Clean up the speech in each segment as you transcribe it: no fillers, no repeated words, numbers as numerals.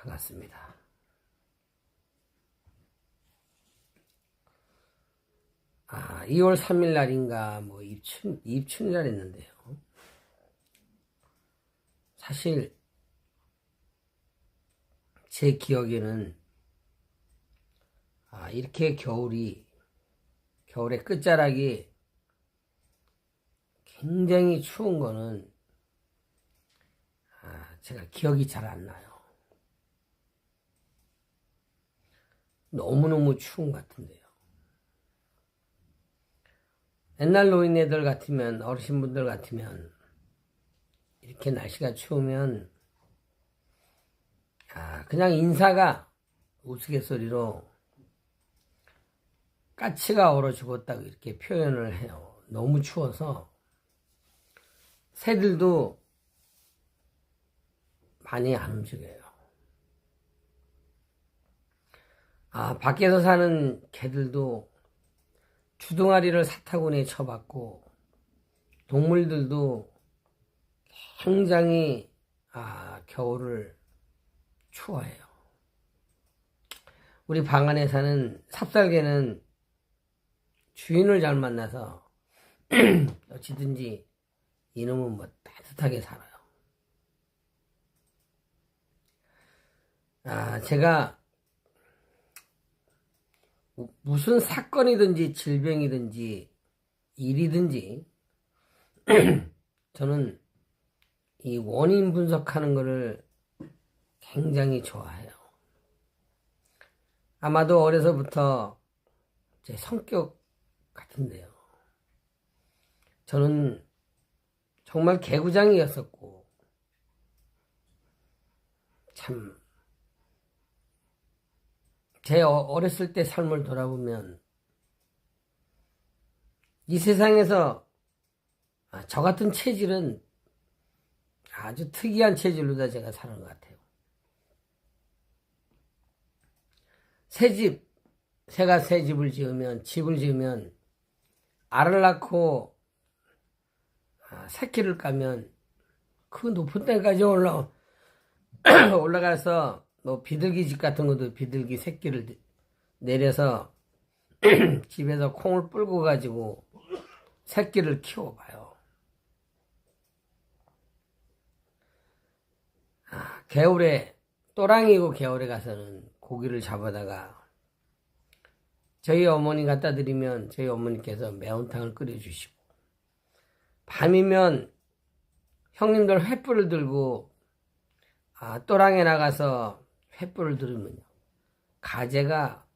반갑습니다. 2월 3일 날인가 입춘이라 했는데요. 사실 제 기억에는 이렇게 겨울의 끝자락이 굉장히 추운 거는 제가 기억이 잘 안 나요. 너무너무 추운 것 같은데요. 옛날 노인네들 같으면, 어르신분들 같으면 이렇게 날씨가 추우면 그냥 인사가 우스갯소리로 까치가 얼어 죽었다고 이렇게 표현을 해요. 너무 추워서 새들도 많이 안 움직여요. 밖에서 사는 개들도 주둥아리를 사타구니에 쳐박고, 동물들도 굉장히 겨울을 추워해요. 우리 방 안에 사는 삽살개는 주인을 잘 만나서 어찌든지 이놈은 따뜻하게 살아요. 제가 무슨 사건이든지 질병이든지 일이든지 저는 이 원인 분석하는 거를 굉장히 좋아해요. 아마도 어려서부터 제 성격 같은데요. 저는 정말 개구장이었었고, 참 제 어렸을 때 삶을 돌아보면 이 세상에서 저 같은 체질은 아주 특이한 체질로 제가 사는 것 같아요. 새가 새 집을 지으면 알을 낳고 새끼를 까면 그 높은 데까지 올라가서 비둘기 집 같은 것도 비둘기 새끼를 내려서 집에서 콩을 불고 가지고 새끼를 키워봐요. 또랑이고 겨울에 가서는 고기를 잡아다가 저희 어머니 갖다 드리면 저희 어머니께서 매운탕을 끓여주시고, 밤이면 형님들 횃불을 들고 또랑에 나가서 횃불을 들으면요, 가재가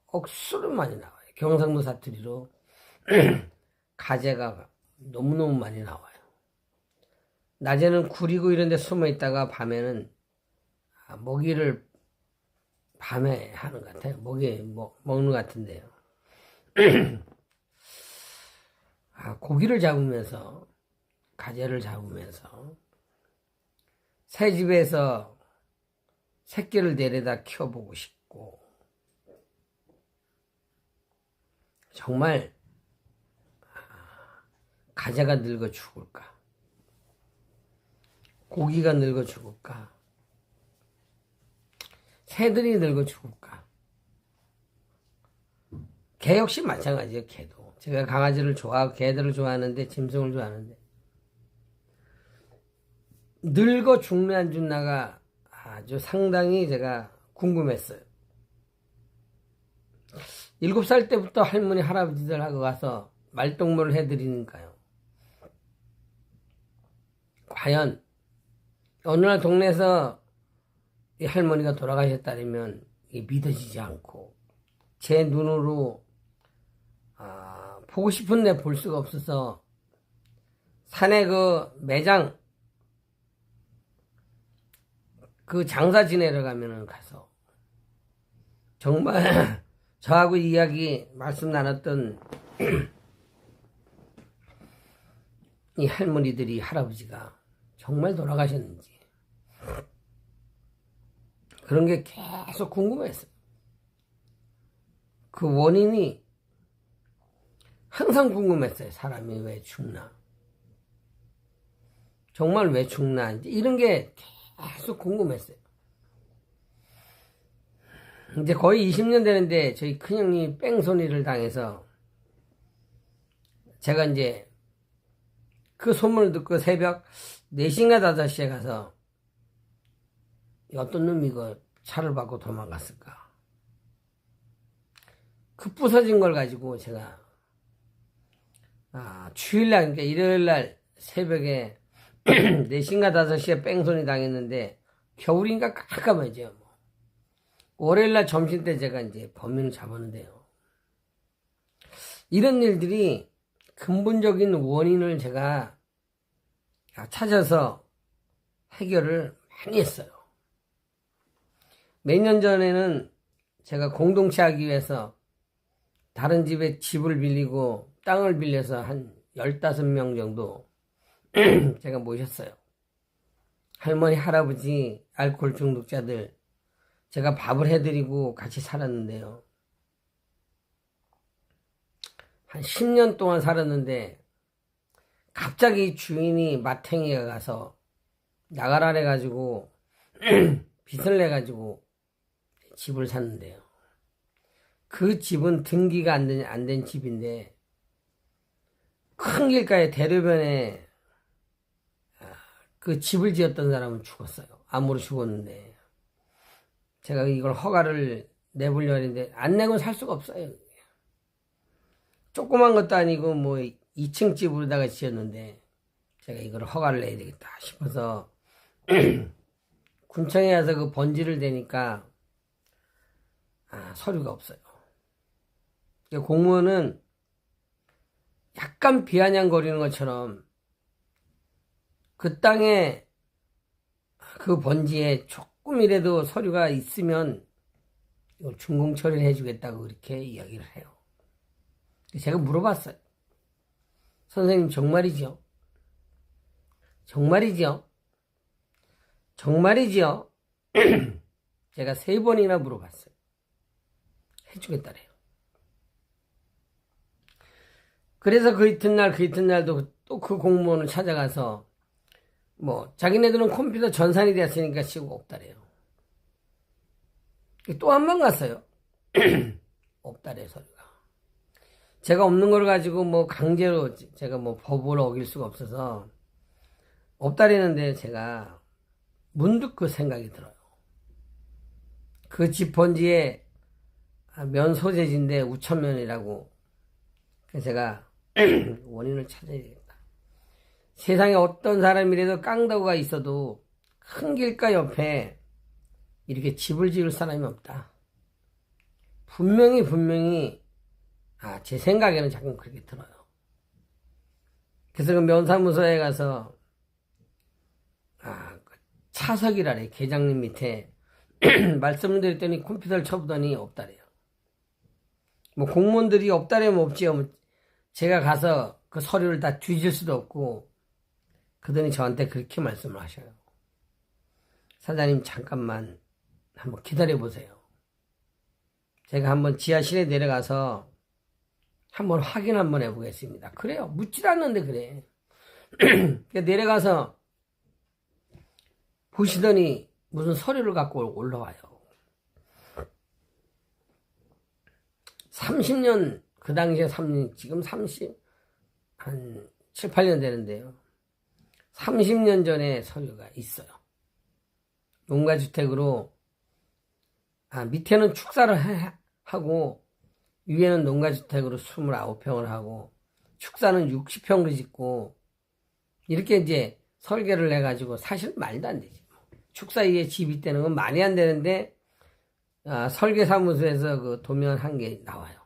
억수로 많이 나와요. 경상도 사투리로 가재가 너무너무 많이 나와요. 낮에는 구리고 이런 데 숨어 있다가 밤에는 먹이를 밤에 하는 것 같아요. 먹는 것 같은데요. 고기를 잡으면서, 가재를 잡으면서 새 집에서 새끼를 내려다 키워보고 싶고, 정말 가재가 늙어 죽을까, 고기가 늙어 죽을까, 새들이 늙어 죽을까. 개 역시 마찬가지예요. 개도 제가 강아지를 좋아하고 개들을 좋아하는데, 짐승을 좋아하는데 늙어 죽나 안 죽나가 아주 상당히 제가 궁금했어요. 7살 때부터 할머니 할아버지들하고 가서 말동무를 해드리니까요, 과연 어느 날 동네에서 이 할머니가 돌아가셨다면 믿어지지 않고, 제 눈으로 보고 싶은데 볼 수가 없어서 산에 매장 장사 지내러 가면은 가서 정말 저하고 말씀 나눴던 이 할머니들이, 할아버지가 정말 돌아가셨는지 그런 게 계속 궁금했어요. 그 원인이 항상 궁금했어요. 사람이 왜 죽나, 정말 왜 죽나, 이런 게 계속 궁금했어요. 이제 거의 20년 되는데 저희 큰형님이 뺑소니를 당해서 제가 이제 그 소문을 듣고 새벽 4시인가 5시에 가서 어떤 놈이 이거 차를 받고 도망갔을까. 그 부서진 걸 가지고 제가 주일날, 그러니까 일요일날 새벽에 4시인가 5시에 뺑소니 당했는데 겨울인가 깜깜하죠. 월요일날 점심때 제가 이제 범인을 잡았는데요. 이런 일들이 근본적인 원인을 제가 찾아서 해결을 많이 했어요. 몇 년 전에는 제가 공동체 하기 위해서 다른 집에 집을 빌리고 땅을 빌려서 한 15명 정도 제가 모셨어요. 할머니, 할아버지, 알코올 중독자들 제가 밥을 해드리고 같이 살았는데요. 한 10년 동안 살았는데 갑자기 주인이 마탱이가 가서 나가라 해가지고 빚을 내가지고 집을 샀는데요. 그 집은 등기가 안 된 집인데 큰 길가에 대로변에 그 집을 지었던 사람은 죽었어요. 암으로 죽었는데 제가 이걸 허가를 내보려고 했는데 안 내고는 살 수가 없어요. 조그만 것도 아니고 뭐 2층 집으로다가 지었는데 제가 이걸 허가를 내야 되겠다 싶어서 군청에 가서 그 번지를 대니까 서류가 없어요. 공무원은 약간 비아냥거리는 것처럼 그 땅에 그 번지에 조금이라도 서류가 있으면 이걸 준공 처리를 해주겠다고 그렇게 이야기를 해요. 제가 물어봤어요. 선생님 정말이죠? 정말이죠? 정말이죠? 제가 3번이나 물어봤어요. 해주겠다래요. 그래서 그 이튿날도 또 그 공무원을 찾아가서 자기네들은 컴퓨터 전산이 됐으니까 치고 없다래요. 또 한 번 갔어요. 없다래 서류가. 제가 없는 걸 가지고 강제로 제가 법을 어길 수가 없어서 없다래는데 제가 문득 그 생각이 들어요. 그 집 번지에 면 소재지인데 우천면이라고. 그래서 제가 원인을 찾아야 되겠다. 세상에 어떤 사람이라도 깡다구가 있어도 큰 길가 옆에 이렇게 집을 지을 사람이 없다. 분명히 제 생각에는 자꾸 그렇게 들어요. 그래서 그 면사무소에 가서 차석이라래. 계장님 밑에 말씀을 드렸더니 컴퓨터를 쳐보더니 없다래요. 공무원들이 없다래면 없지요. 제가 가서 그 서류를 다 뒤질 수도 없고. 그더니 저한테 그렇게 말씀을 하셔요. 사장님 잠깐만 한번 기다려보세요. 제가 한번 지하실에 내려가서 한번 확인 한번 해보겠습니다. 그래요. 묻질 않는데 그래. 내려가서 보시더니 무슨 서류를 갖고 올라와요. 30년, 그 당시에 지금 한 7, 8년 되는데요. 30년 전에 서류가 있어요. 농가주택으로, 밑에는 축사를 하고, 위에는 농가주택으로 29평을 하고, 축사는 60평을 짓고, 이렇게 이제 설계를 해가지고, 사실 말도 안 되지. 축사 위에 집이 있다는 건 말이 안 되는데, 설계사무소에서 그 도면 한 개 나와요.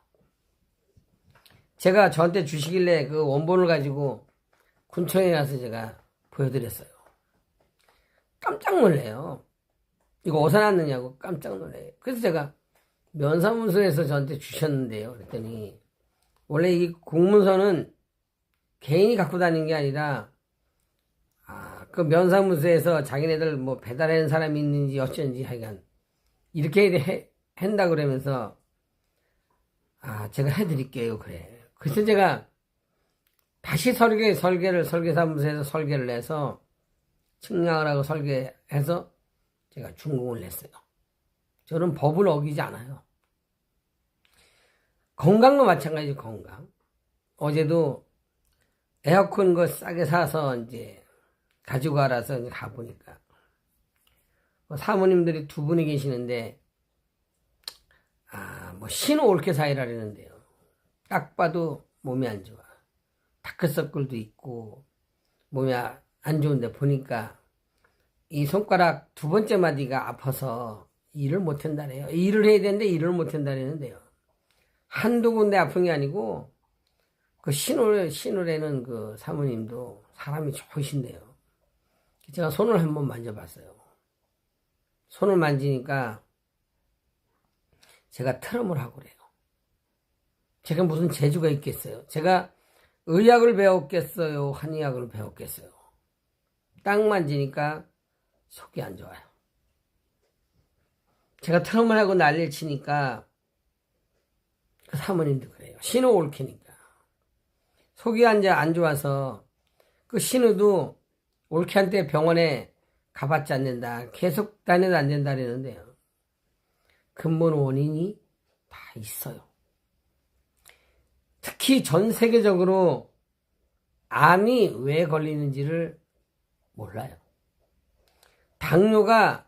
제가 저한테 주시길래 그 원본을 가지고 군청에 가서 제가 보여드렸어요. 깜짝 놀래요. 이거 어디서 났느냐고 깜짝 놀래요. 그래서 제가 면사무소에서 저한테 주셨는데요. 그랬더니 원래 이 공문서는 개인이 갖고 다닌 게 아니라 그 면사무소에서 자기네들 배달하는 사람이 있는지 어쩐지 하여간 이렇게 한다 그러면서 제가 해드릴게요. 그래. 그래서 제가 다시 설계사무소에서 설계를 해서 측량을 하고 설계해서 제가 준공을 냈어요. 저는 법을 어기지 않아요. 건강도 마찬가지. 건강. 어제도 에어컨 거 싸게 사서 이제 가지고 가라서 이제 가보니까 사모님들이 두 분이 계시는데 뭐 신호 옳게 사이라 그러는데요. 딱 봐도 몸이 안 좋아. 다크서클도 있고 몸이 안 좋은데 보니까 이 손가락 두 번째 마디가 아파서 일을 못 한다네요. 일을 해야 되는데 일을 못 한다는데요. 한두 군데 아픈 게 아니고 그 신우래는 그 사모님도 사람이 좋으신데요. 제가 손을 한번 만져봤어요. 손을 만지니까 제가 트럼을 하고 그래요. 제가 무슨 재주가 있겠어요. 제가 의학을 배웠겠어요. 한의학을 배웠겠어요. 딱 만지니까 속이 안 좋아요. 제가 트럼을 하고 난리를 치니까 그 사모님도 그래요. 신호 옳게니까. 속이 안 좋아서 그 신우도 올케한테 병원에 가봤지 않는다. 계속 다녀도 안 된다 그러는데요. 근본 원인이 다 있어요. 특히 전 세계적으로 암이 왜 걸리는지를 몰라요. 당뇨가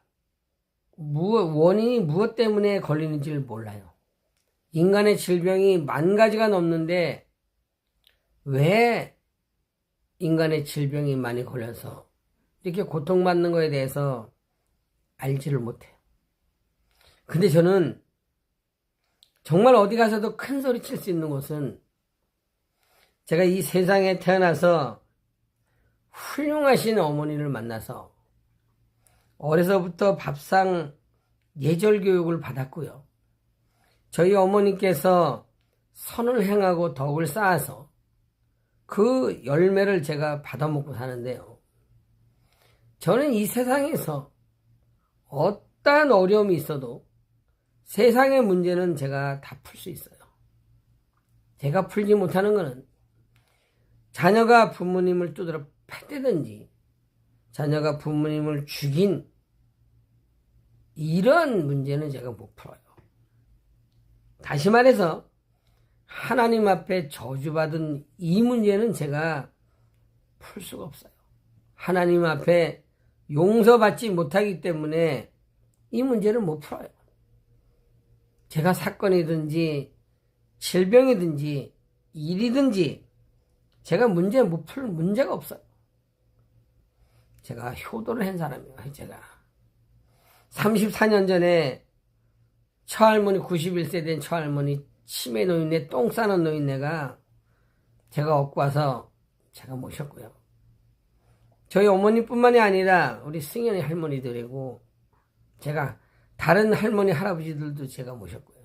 원인이 무엇 때문에 걸리는지를 몰라요. 인간의 질병이 10,000가지가 넘는데 왜 인간의 질병이 많이 걸려서 이렇게 고통받는 거에 대해서 알지를 못해요. 근데 저는 정말 어디 가서도 큰 소리 칠 수 있는 곳은 제가 이 세상에 태어나서 훌륭하신 어머니를 만나서 어려서부터 밥상 예절 교육을 받았고요. 저희 어머니께서 선을 행하고 덕을 쌓아서 그 열매를 제가 받아먹고 사는데요. 저는 이 세상에서 어떠한 어려움이 있어도 세상의 문제는 제가 다 풀 수 있어요. 제가 풀지 못하는 것은 자녀가 부모님을 두드려 패대든지 자녀가 부모님을 죽인 이런 문제는 제가 못 풀어요. 다시 말해서 하나님 앞에 저주받은 이 문제는 제가 풀 수가 없어요. 하나님 앞에 용서받지 못하기 때문에 이 문제를 못 풀어요. 제가 사건이든지 질병이든지 일이든지 제가 문제 못 풀 문제가 없어요. 제가 효도를 한 사람이에요. 제가 34년 전에 처할머니 91세 된 처할머니 치매 노인네 똥 싸는 노인네가 제가 업고 와서 제가 모셨고요. 저희 어머니뿐만이 아니라 우리 승현이 할머니들이고 제가 다른 할머니 할아버지들도 제가 모셨고요.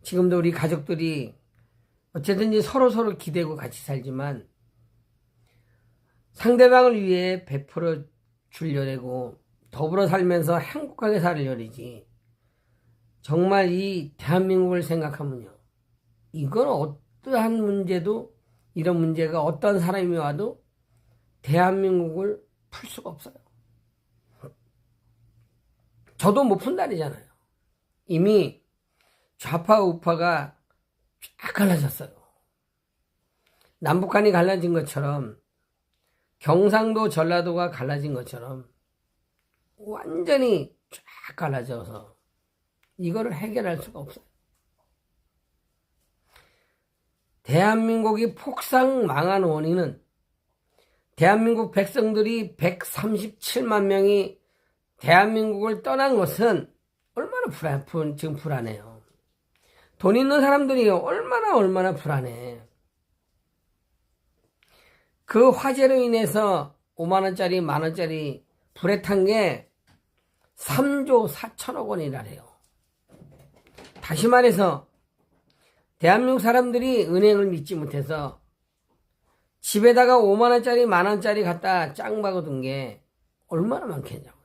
지금도 우리 가족들이 어쨌든지 서로 기대고 같이 살지만 상대방을 위해 베풀어 주려고 더불어 살면서 행복하게 살려야지. 정말 이 대한민국을 생각하면요. 이건 어떠한 문제도 이런 문제가 어떤 사람이 와도 대한민국을 풀 수가 없어요. 저도 못 푼다리잖아요. 이미 좌파 우파가 쫙 갈라졌어요. 남북한이 갈라진 것처럼 경상도 전라도가 갈라진 것처럼 완전히 쫙 갈라져서 이거를 해결할 수가 없어요. 대한민국이 폭삭 망한 원인은 대한민국 백성들이 137만 명이 대한민국을 떠난 것은 얼마나 지금 불안해요. 돈 있는 사람들이 얼마나 불안해. 그 화재로 인해서 5만원짜리, 만원짜리 불에 탄 게 3조 4천억 원이라래요. 다시 말해서 대한민국 사람들이 은행을 믿지 못해서 집에다가 5만원짜리, 만원짜리 갖다 짱 박아둔 게 얼마나 많겠냐고요.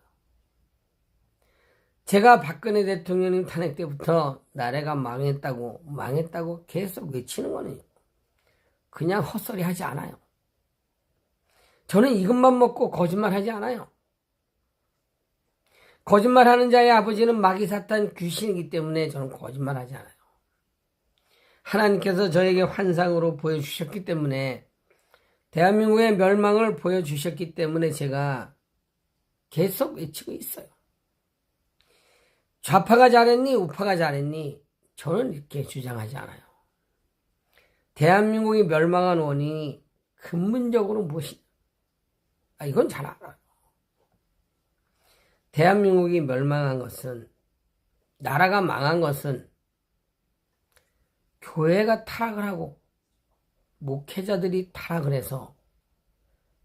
제가 박근혜 대통령님 탄핵 때부터 나라가 망했다고 계속 외치는 거는 그냥 헛소리 하지 않아요. 저는 이것만 먹고 거짓말 하지 않아요. 거짓말하는 자의 아버지는 마귀 사탄 귀신이기 때문에 저는 거짓말하지 않아요. 하나님께서 저에게 환상으로 보여주셨기 때문에 대한민국의 멸망을 보여주셨기 때문에 제가 계속 외치고 있어요. 좌파가 잘했니 우파가 잘했니 저는 이렇게 주장하지 않아요. 대한민국이 멸망한 원인이 근본적으로 무엇이냐? 이건 잘 알아요. 대한민국이 멸망한 것은, 나라가 망한 것은 교회가 타락을 하고 목회자들이 타락을 해서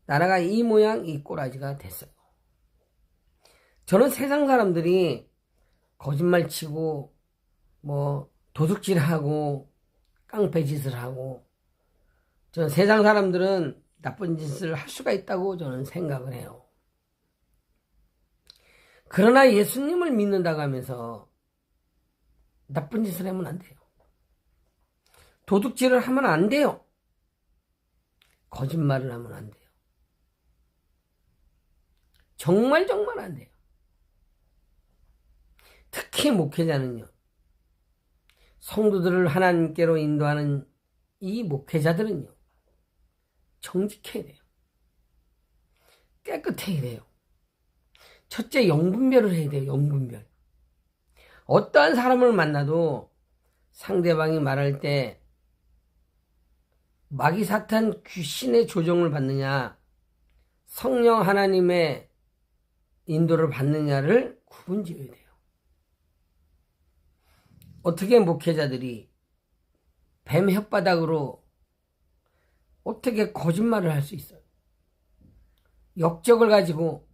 나라가 이 모양 이 꼬라지가 됐어요. 저는 세상 사람들이 거짓말치고 도둑질하고 깡패짓을 하고, 저는 세상 사람들은 나쁜 짓을 할 수가 있다고 저는 생각을 해요. 그러나 예수님을 믿는다고 하면서 나쁜 짓을 하면 안 돼요. 도둑질을 하면 안 돼요. 거짓말을 하면 안 돼요. 정말 안 돼요. 특히 목회자는요. 성도들을 하나님께로 인도하는 이 목회자들은요. 정직해야 돼요. 깨끗해야 돼요. 첫째, 영분별을 해야 돼요. 영분별. 어떠한 사람을 만나도 상대방이 말할 때 마귀 사탄 귀신의 조종을 받느냐, 성령 하나님의 인도를 받느냐를 구분지어야 돼요. 어떻게 목회자들이 뱀 혓바닥으로 어떻게 거짓말을 할 수 있어요? 역적을 가지고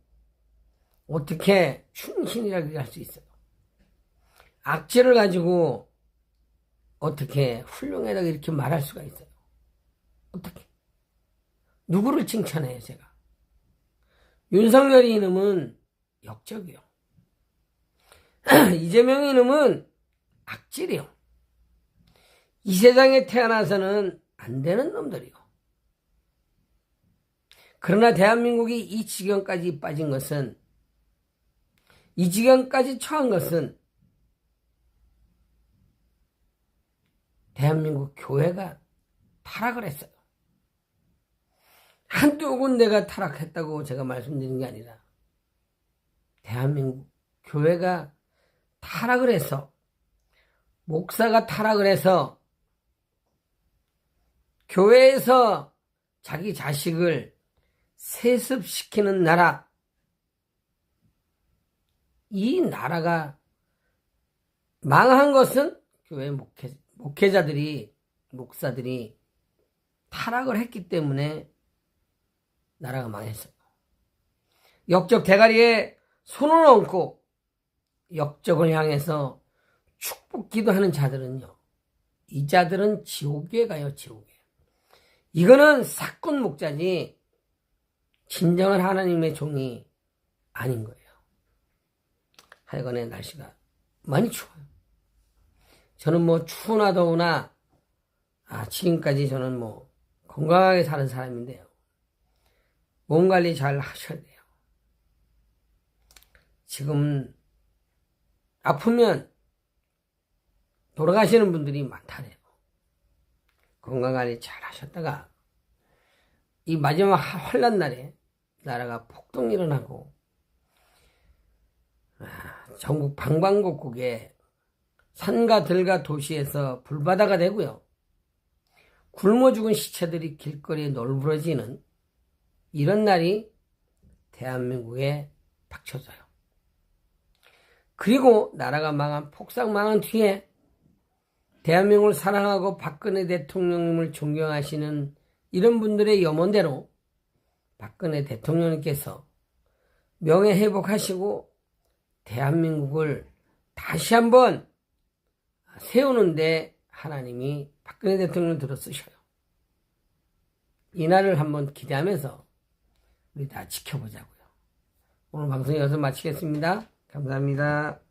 어떻게 충신이라고 할 수 있어요? 악질을 가지고 어떻게 훌륭하다고 이렇게 말할 수가 있어요? 어떻게? 누구를 칭찬해요, 제가? 윤석열이 이놈은 역적이요. 이재명이 이놈은 악질이요. 이 세상에 태어나서는 안 되는 놈들이요. 그러나 대한민국이 이 지경까지 빠진 것은, 이 지경까지 처한 것은 대한민국 교회가 타락을 했어요. 한두 군데가 타락했다고 제가 말씀드린 게 아니라 대한민국 교회가 타락을 해서, 목사가 타락을 해서 교회에서 자기 자식을 세습시키는 나라, 이 나라가 망한 것은 교회 목회자들이, 목사들이 타락을 했기 때문에 나라가 망했어요. 역적 대가리에 손을 얹고 역적을 향해서 축복 기도하는 자들은요, 이 자들은 지옥에 가요. 지옥에. 이거는 사꾼 목자지 진정한 하나님의 종이 아닌 거예요. 하여간에 날씨가 많이 추워요. 저는 추우나 더우나 지금까지 저는 건강하게 사는 사람인데요. 몸 관리 잘 하셔야 돼요. 지금 아프면 돌아가시는 분들이 많다네요. 건강관리 잘 하셨다가 이 마지막 환란 날에 나라가 폭동 일어나고 전국 방방곡곡에 산과 들과 도시에서 불바다가 되고요. 굶어 죽은 시체들이 길거리에 널브러지는 이런 날이 대한민국에 닥쳐져요. 그리고 나라가 망한, 폭삭 망한 뒤에 대한민국을 사랑하고 박근혜 대통령님을 존경하시는 이런 분들의 염원대로 박근혜 대통령님께서 명예 회복하시고 대한민국을 다시 한번 세우는데 하나님이 박근혜 대통령을 들어 쓰셔요. 이 날을 한번 기대하면서 우리 다 지켜보자고요. 오늘 방송 여기서 마치겠습니다. 감사합니다.